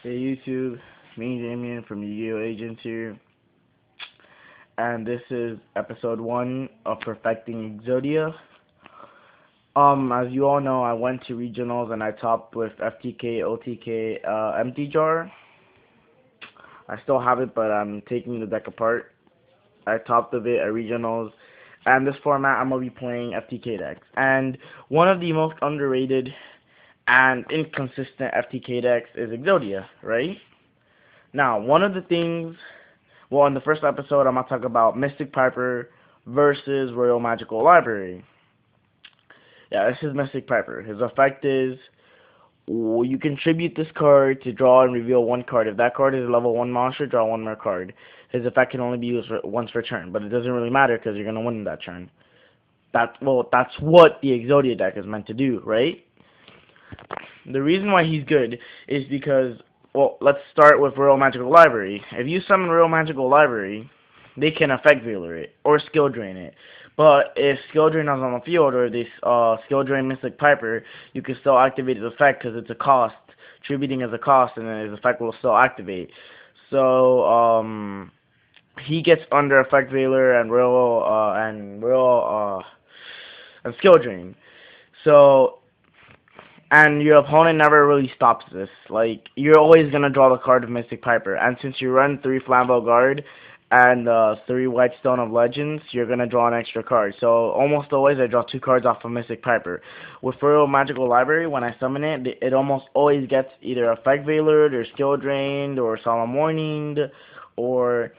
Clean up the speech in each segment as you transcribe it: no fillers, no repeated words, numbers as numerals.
Hey YouTube, me Damien from Yu-Gi-Oh! Agents here, and this is episode 1 of Perfecting Exodia. As you all know, I went to regionals and I topped with FTK, OTK, empty jar. I still have it, but I'm taking the deck apart. I topped of it at regionals, and this format I'm gonna be playing FTK decks. And one of the most underrated and inconsistent FTK decks is Exodia, right? Now, one of the things, well, in the first episode, I'm going to talk about Mystic Piper versus Royal Magical Library. Yeah, this is Mystic Piper. His effect is, you contribute this card to draw and reveal one card. If that card is a level 1 monster, draw one more card. His effect can only be used once per turn, but it doesn't really matter because you're going to win that turn. That's what the Exodia deck is meant to do, right? The reason why he's good is because, well, let's start with Royal Magical Library. If you summon Royal Magical Library, they can effect veiler it or skill drain it. But if skill drain is on the field or this skill drain Mystic Piper, you can still activate his effect because it's a cost. Tributing is a cost, and then his effect will still activate. So he gets under effect veiler and and skill drain. So, and your opponent never really stops this. Like, you're always gonna draw the card of Mystic Piper, and since you run 3 Flambeau Guard and 3 White Stone of Legends, you're gonna draw an extra card. So almost always I draw 2 cards off of Mystic Piper. With Royal Magical Library, when I summon it, it almost always gets either Effect Veilered or Skill Drained or Solemn Warninged, or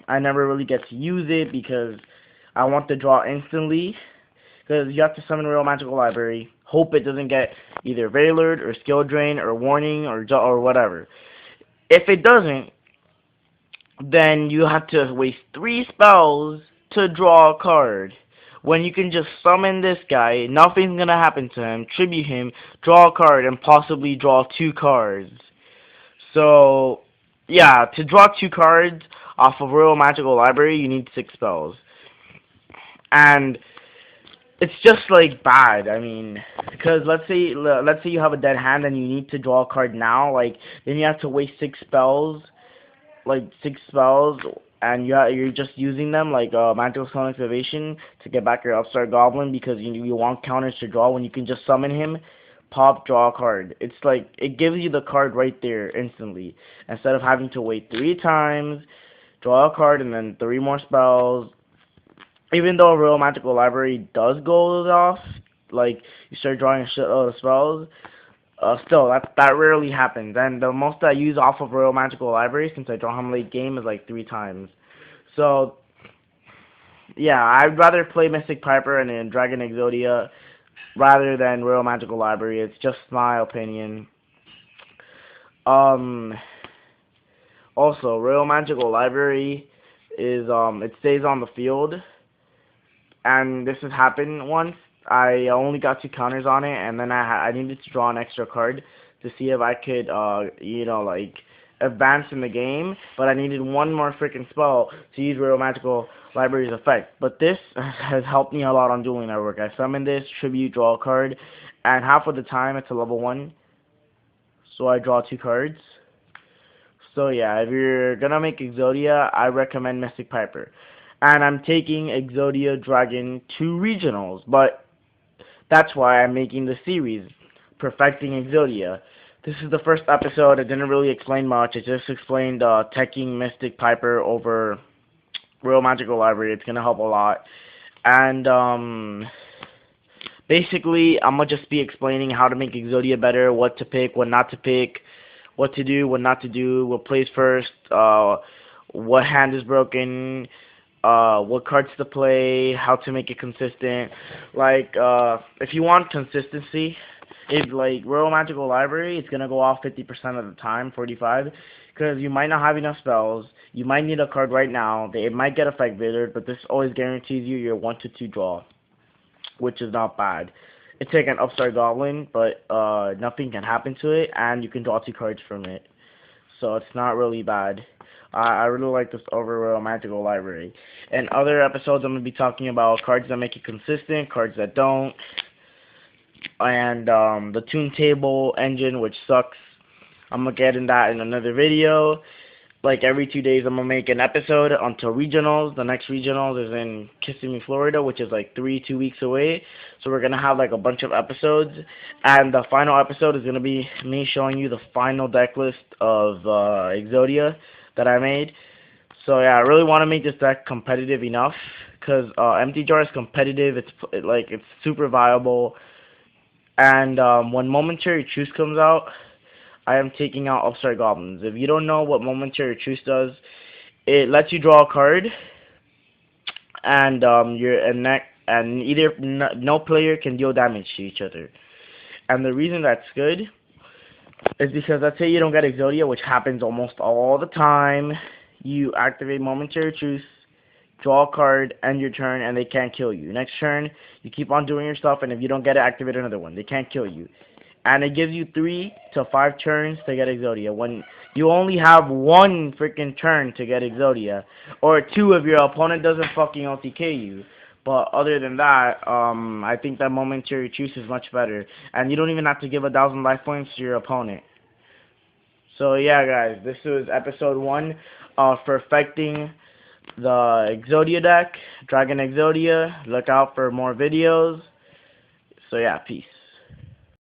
I never really get to use it because I want to draw instantly. Because you have to summon Royal Magical Library, hope it doesn't get either Veilered or Skill Drain or Warning or whatever. If it doesn't, then you have to waste 3 spells to draw a card. When you can just summon this guy, nothing's gonna happen to him, tribute him, draw a card, and possibly draw 2 cards. So, yeah, to draw 2 cards off of Royal Magical Library, you need 6 spells. And it's just like bad. I mean, because let's say you have a dead hand and you need to draw a card now, like then you have to waste 6 spells, like 6 spells, and you're just using them like Magical Stone Activation to get back your Upstart Goblin because you want counters to draw when you can just summon him, pop, draw a card. It's like it gives you the card right there instantly instead of having to wait 3 times, draw a card, and then 3 more spells. Even though Royal Magical Library does go off, like you start drawing a shitload of spells, still that rarely happens. And the most I use off of Royal Magical Library since I draw him late game is like 3 times. So yeah, I'd rather play Mystic Piper and then Dragon Exodia rather than Royal Magical Library. It's just my opinion. Um. Also, Royal Magical Library is it stays on the field. And this has happened once. I only got 2 counters on it, and then I needed to draw an extra card to see if I could, like, advance in the game, but I needed 1 more freaking spell to use Royal Magical Library's effect. But this has helped me a lot on Dueling Network. I summon this, tribute, draw a card, and half of the time it's a level 1, so I draw 2 cards. So yeah, if you're gonna make Exodia, I recommend Mystic Piper. And I'm taking Exodia Dragon to regionals, but that's why I'm making the series, Perfecting Exodia. This is the first episode. I didn't really explain much. I just explained teching Mystic Piper over Royal Magical Library. It's gonna help a lot. And basically, I'm gonna just be explaining how to make Exodia better, what to pick, what not to pick, what to do, what not to do, what plays first, what hand is broken, what cards to play, how to make it consistent. Like, if you want consistency, if like Royal Magical Library, it's gonna go off 50% of the time, 45, because you might not have enough spells. You might need a card right now. It might get effect veilered, but this always guarantees you your 1 to 2 draw, which is not bad. It's like an Upstart Goblin, but nothing can happen to it, and you can draw 2 cards from it. So it's not really bad. I really like this over Royal Magical Library. In other episodes, I'm going to be talking about cards that make it consistent, cards that don't, and the Toon Table engine, which sucks. I'm gonna get in that in another video. Like every 2 days, I'm gonna make an episode until regionals. The next regionals is in Kissimmee, Florida, which is like 2 weeks away. So we're gonna have like a bunch of episodes, and the final episode is gonna be me showing you the final deck list of Exodia that I made. So yeah, I really want to make this deck competitive enough because Empty Jar is competitive. It's super viable, and when Momentary Truce comes out, I am taking out Upstart Goblins. If you don't know what Momentary Truce does, it lets you draw a card, and either no player can deal damage to each other. And the reason that's good is because let's say you don't get Exodia, which happens almost all the time. You activate Momentary Truce, draw a card, end your turn, and they can't kill you. Next turn, you keep on doing your stuff, and if you don't get it, activate another one. They can't kill you. And it gives you 3 to 5 turns to get Exodia. When you only have 1 freaking turn to get Exodia, or 2 if your opponent doesn't fucking LTK you. But other than that, I think that Momentary Truce is much better, and you don't even have to give 1,000 life points to your opponent. So yeah, guys, this was episode 1 of perfecting the Exodia deck, Dragon Exodia. Look out for more videos. So yeah, peace.